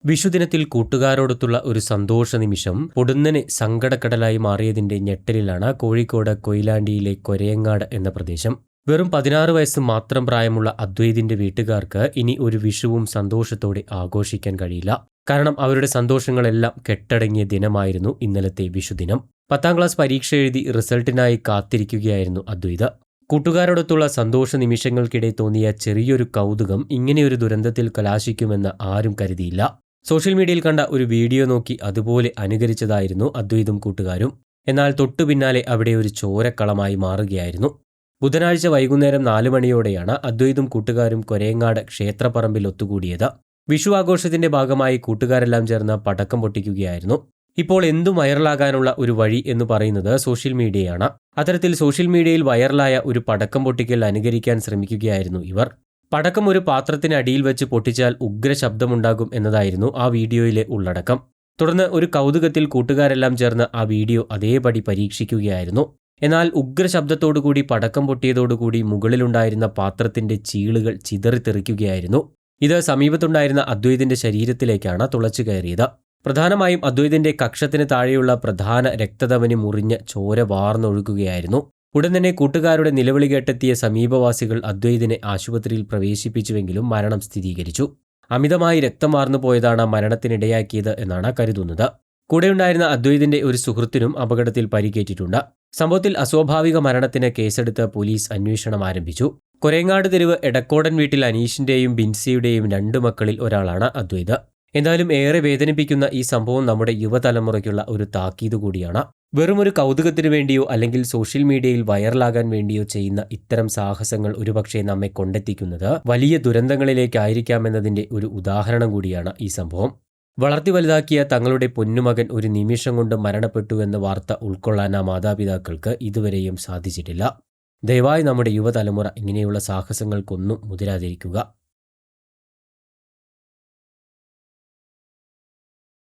വിഷുദിനത്തിൽ കൂട്ടുകാരോടൊത്തുള്ള ഒരു സന്തോഷ നിമിഷം പൊടുന്നനെ സങ്കടക്കടലായി മാറിയതിന്റെ ഞെട്ടലിലാണ് കോഴിക്കോട് കൊയിലാണ്ടിയിലെ കൊരയങ്ങാട് എന്ന പ്രദേശം. വെറും 16 വയസ്സ് മാത്രം പ്രായമുള്ള അദ്വൈതിന്റെ വീട്ടുകാർക്ക് ഇനി ഒരു വിഷുവും സന്തോഷത്തോടെ ആഘോഷിക്കാൻ കഴിയില്ല. കാരണം അവരുടെ സന്തോഷങ്ങളെല്ലാം കെട്ടടങ്ങിയ ദിനമായിരുന്നു ഇന്നലത്തെ വിഷുദിനം. 10ാം ക്ലാസ് പരീക്ഷ എഴുതി റിസൾട്ടിനായി കാത്തിരിക്കുകയായിരുന്നു അദ്വൈത്. കൂട്ടുകാരോടൊത്തുള്ള സന്തോഷ നിമിഷങ്ങൾക്കിടെ തോന്നിയ ചെറിയൊരു കൗതുകം ഇങ്ങനെയൊരു ദുരന്തത്തിൽ കലാശിക്കുമെന്ന് ആരും കരുതിയില്ല. സോഷ്യൽ മീഡിയയിൽ കണ്ട ഒരു വീഡിയോ നോക്കി അതുപോലെ അനുകരിച്ചതായിരുന്നു അദ്വൈതും കൂട്ടുകാരും. എന്നാൽ തൊട്ടു പിന്നാലെ അവിടെ ഒരു ചോരക്കളമായി മാറുകയായിരുന്നു. ബുധനാഴ്ച വൈകുന്നേരം 4 മണിയോടെയാണ് അദ്വൈതും കൂട്ടുകാരും കൊരയങ്ങാട് ക്ഷേത്രപ്പറമ്പിൽ ഒത്തുകൂടിയത്. വിഷു ആഘോഷത്തിന്റെ ഭാഗമായി കൂട്ടുകാരെല്ലാം ചേർന്ന് പടക്കം പൊട്ടിക്കുകയായിരുന്നു. ഇപ്പോൾ എന്തും വൈറലാകാനുള്ള ഒരു വഴി എന്ന് പറയുന്നത് സോഷ്യൽ മീഡിയയാണ്. അത്തരത്തിൽ സോഷ്യൽ മീഡിയയിൽ വൈറലായ ഒരു പടക്കം പൊട്ടിക്കൽ അനുകരിക്കാൻ ശ്രമിക്കുകയായിരുന്നു ഇവർ. പടക്കം ഒരു പാത്രത്തിന് അടിയിൽ വെച്ച് പൊട്ടിച്ചാൽ ഉഗ്ര ശബ്ദമുണ്ടാകും എന്നതായിരുന്നു ആ വീഡിയോയിലെ ഉള്ളടക്കം. തുടർന്ന് ഒരു കൗതുകത്തിൽ കൂട്ടുകാരെല്ലാം ചേർന്ന് ആ വീഡിയോ അതേപടി പരീക്ഷിക്കുകയായിരുന്നു. എന്നാൽ ഉഗ്ര ശബ്ദത്തോടുകൂടി പടക്കം പൊട്ടിയതോടുകൂടി മുകളിലുണ്ടായിരുന്ന പാത്രത്തിന്റെ ചീളുകൾ ചിതറിത്തെറിക്കുകയായിരുന്നു. ഇത് സമീപത്തുണ്ടായിരുന്ന അദ്വൈതിന്റെ ശരീരത്തിലേക്കാണ് തുളച്ചു കയറിയത്. പ്രധാനമായും അദ്വൈതിന്റെ കക്ഷത്തിന് താഴെയുള്ള പ്രധാന രക്തധമനി മുറിഞ്ഞ് ചോര വാർന്നൊഴുകുകയായിരുന്നു. ഉടൻ തന്നെ കൂട്ടുകാരുടെ നിലവിളി കേട്ടെത്തിയ സമീപവാസികൾ അദ്വൈതിനെ ആശുപത്രിയിൽ പ്രവേശിപ്പിച്ചുവെങ്കിലും മരണം സ്ഥിരീകരിച്ചു. അമിതമായി രക്തം വാർന്നു പോയതാണ് മരണത്തിനിടയാക്കിയത് എന്നാണ് കരുതുന്നത്. കൂടെയുണ്ടായിരുന്ന അദ്വൈതിന്റെ ഒരു സുഹൃത്തിനും അപകടത്തിൽ പരിക്കേറ്റിട്ടുണ്ട്. സംഭവത്തിൽ അസ്വാഭാവിക മരണത്തിന് കേസെടുത്ത് പോലീസ് അന്വേഷണം ആരംഭിച്ചു. കൊരയങ്ങാട് തെരുവ് എടക്കോടൻ വീട്ടിൽ അനീഷിന്റെയും ബിൻസിയുടെയും 2 മക്കളിൽ ഒരാളാണ് അദ്വൈത്. എന്തായാലും ഏറെ വേദനിപ്പിക്കുന്ന ഈ സംഭവം നമ്മുടെ യുവതലമുറയ്ക്കുള്ള ഒരു താക്കീത് കൂടിയാണ്. വെറുമൊരു കൗതുകത്തിനു വേണ്ടിയോ അല്ലെങ്കിൽ സോഷ്യൽ മീഡിയയിൽ വൈറലാകാൻ വേണ്ടിയോ ചെയ്യുന്ന ഇത്തരം സാഹസങ്ങൾ ഒരുപക്ഷെ നമ്മെ കൊണ്ടെത്തിക്കുന്നത് വലിയ ദുരന്തങ്ങളിലേക്കായിരിക്കാമെന്നതിന്റെ ഒരു ഉദാഹരണം കൂടിയാണ് ഈ സംഭവം. വളർത്തി വലുതാക്കിയ തങ്ങളുടെ പൊന്നുമകൻ ഒരു നിമിഷം കൊണ്ട് മരണപ്പെട്ടു എന്ന വാർത്ത ഉൾക്കൊള്ളാൻ ആ മാതാപിതാക്കൾക്ക് ഇതുവരെയും സാധിച്ചിട്ടില്ല. ദയവായി നമ്മുടെ യുവതലമുറ ഇങ്ങനെയുള്ള സാഹസങ്ങൾക്കൊന്നും മുതിരാതിരിക്കുക.